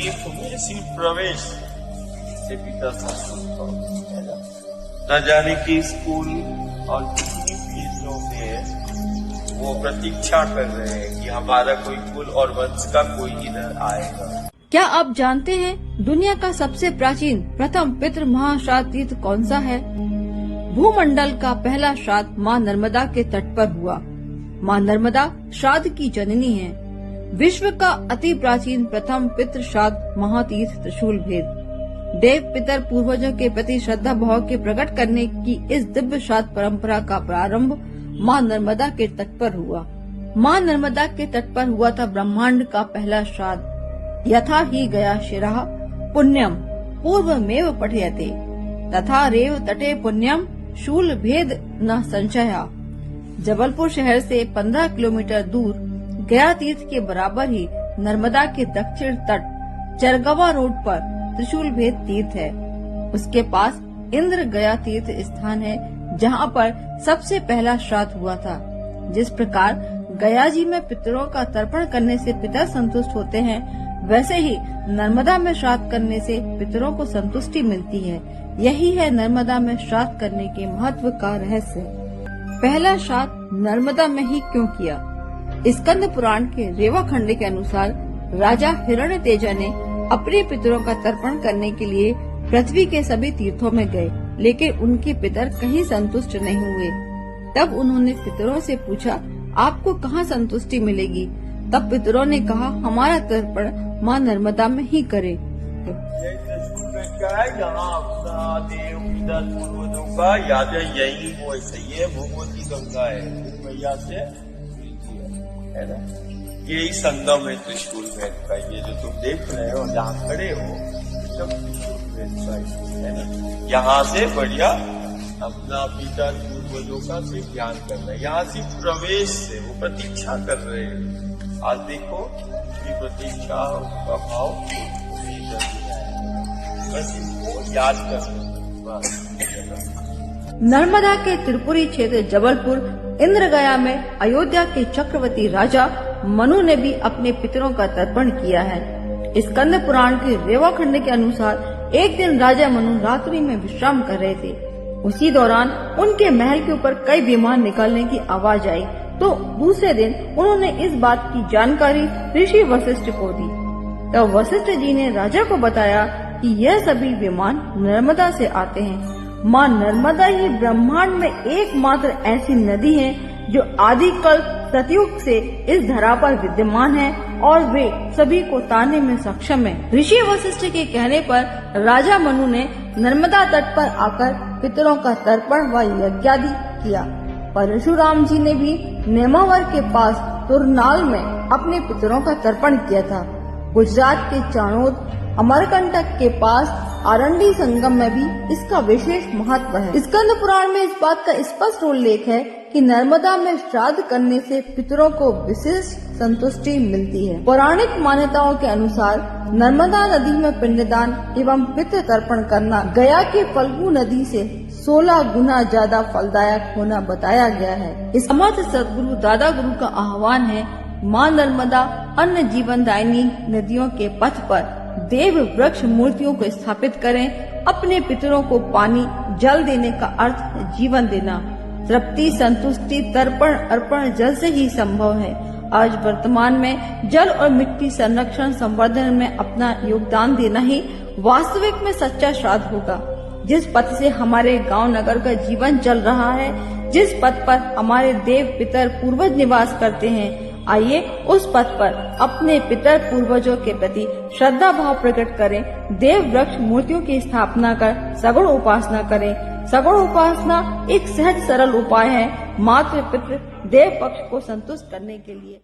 तीर्थ में सिर्फ प्रवेश से पिता संतुष्ट है न जाने की स्कूल और कितनी फीसों में वो प्रतीक्षा कर रहे हैं कि हमारा कोई कुल और वंश का कोई इधर आएगा। क्या आप जानते हैं दुनिया का सबसे प्राचीन प्रथम पितृ महाश्राद्ध तीर्थ कौन सा है? भूमंडल का पहला श्राद्ध माँ नर्मदा के तट पर हुआ। माँ नर्मदा श्राद्ध की जननी है। विश्व का अति प्राचीन प्रथम पितृ श्राद्ध महातीर्थ त्रिशूल भेद देव पितर पूर्वजों के प्रति श्रद्धा भाव के प्रकट करने की इस दिव्य श्राद्ध परंपरा का प्रारंभ माँ नर्मदा के तट पर हुआ। माँ नर्मदा के तट पर हुआ था ब्रह्मांड का पहला श्राद्ध। यथा ही गया शिरः पुण्यम पूर्वमेव पठयते तथा रेव तटे पुण्यम शूल भेद न संशया। जबलपुर शहर से 15 किलोमीटर दूर गया तीर्थ के बराबर ही नर्मदा के दक्षिण तट चरगवा रोड पर त्रिशूल भेद तीर्थ है। उसके पास इंद्र गया तीर्थ स्थान है जहाँ पर सबसे पहला श्राद्ध हुआ था। जिस प्रकार गया जी में पितरों का तर्पण करने से पितर संतुष्ट होते हैं, वैसे ही नर्मदा में श्राद्ध करने से पितरों को संतुष्टि मिलती है। यही है नर्मदा में श्राद्ध करने के महत्व का रहस्य। पहला श्राद्ध नर्मदा में ही क्यों किया? स्कंद पुराण के रेवा खंड के अनुसार राजा हिरण्यतेजा ने अपने पितरों का तर्पण करने के लिए पृथ्वी के सभी तीर्थों में गए, लेकिन उनके पितर कहीं संतुष्ट नहीं हुए। तब उन्होंने पितरों से पूछा, आपको कहाँ संतुष्टि मिलेगी? तब पितरों ने कहा, हमारा तर्पण माँ नर्मदा में ही करे। क्या है यहाँ अपना देव पितर पूर्वजों का याद यही वो सही है। भगवती गंगा है मैया से है ना, यही संगम है त्रिशूल भेद का। ये जो तुम देख रहे हो जहाँ खड़े हो सब त्रिशूल भेद का है ना। यहाँ से बढ़िया अपना पितर पूर्वजों का सिर्फ ध्यान करना है। यहाँ सिर्फ प्रवेश से वो प्रतीक्षा कर रहे हैं। आज देखो उसकी प्रतीक्षा का भाव बस इनको याद करना। नर्मदा के त्रिपुरी क्षेत्र जबलपुर इंद्रगया में अयोध्या के चक्रवर्ती राजा मनु ने भी अपने पितरों का तर्पण किया है। स्कंद पुराण के रेवा खंड के अनुसार एक दिन राजा मनु रात्रि में विश्राम कर रहे थे। उसी दौरान उनके महल के ऊपर कई विमान निकलने की आवाज आई, तो दूसरे दिन उन्होंने इस बात की जानकारी ऋषि वशिष्ठ को दी। तब वशिष्ठ जी ने राजा को बताया कि यह सभी विमान नर्मदा से आते हैं। माँ नर्मदा ही ब्रह्मांड में एकमात्र ऐसी नदी है जो आदिकाल सतयुग से इस धरा पर विद्यमान है और वे सभी को तारने में सक्षम है। ऋषि वशिष्ठ के कहने पर राजा मनु ने नर्मदा तट पर आकर पितरों का तर्पण व यज्ञादि किया। परशुराम जी ने भी नेमावर के पास तुरनाल में अपने पितरों का तर्पण किया था। गुजरात के चाणोद अमरकंटक के पास आरंडी संगम में भी इसका विशेष महत्व है। स्कंद पुराण में इस बात का स्पष्ट उल्लेख है कि नर्मदा में श्राद्ध करने से पितरों को विशेष संतुष्टि मिलती है। पौराणिक मान्यताओं के अनुसार नर्मदा नदी में पिंडदान एवं पितृ तर्पण करना गया के फल्गु नदी से 16 गुना ज्यादा फलदायक होना बताया गया है। इस समर्थ सदगुरु दादा गुरु का आह्वान है, माँ नर्मदा अन्य जीवनदायिनी नदियों के पथ पर देव वृक्ष मूर्तियों को स्थापित करें। अपने पितरों को पानी जल देने का अर्थ जीवन देना। तृप्ति, संतुष्टि, तर्पण, अर्पण जल से ही संभव है। आज वर्तमान में जल और मिट्टी संरक्षण संवर्धन में अपना योगदान देना ही वास्तविक में सच्चा श्राद्ध होगा। जिस पथ से हमारे गांव नगर का जीवन चल रहा है, जिस पथ पर हमारे देव पितर पूर्वज निवास करते हैं, आइए उस पथ पर अपने पितर पूर्वजों के प्रति श्रद्धा भाव प्रकट करें। देव वृक्ष मूर्तियों की स्थापना कर सगुण उपासना करें। सगुण उपासना एक सहज सरल उपाय है मातृ पितृ देव पक्ष को संतुष्ट करने के लिए।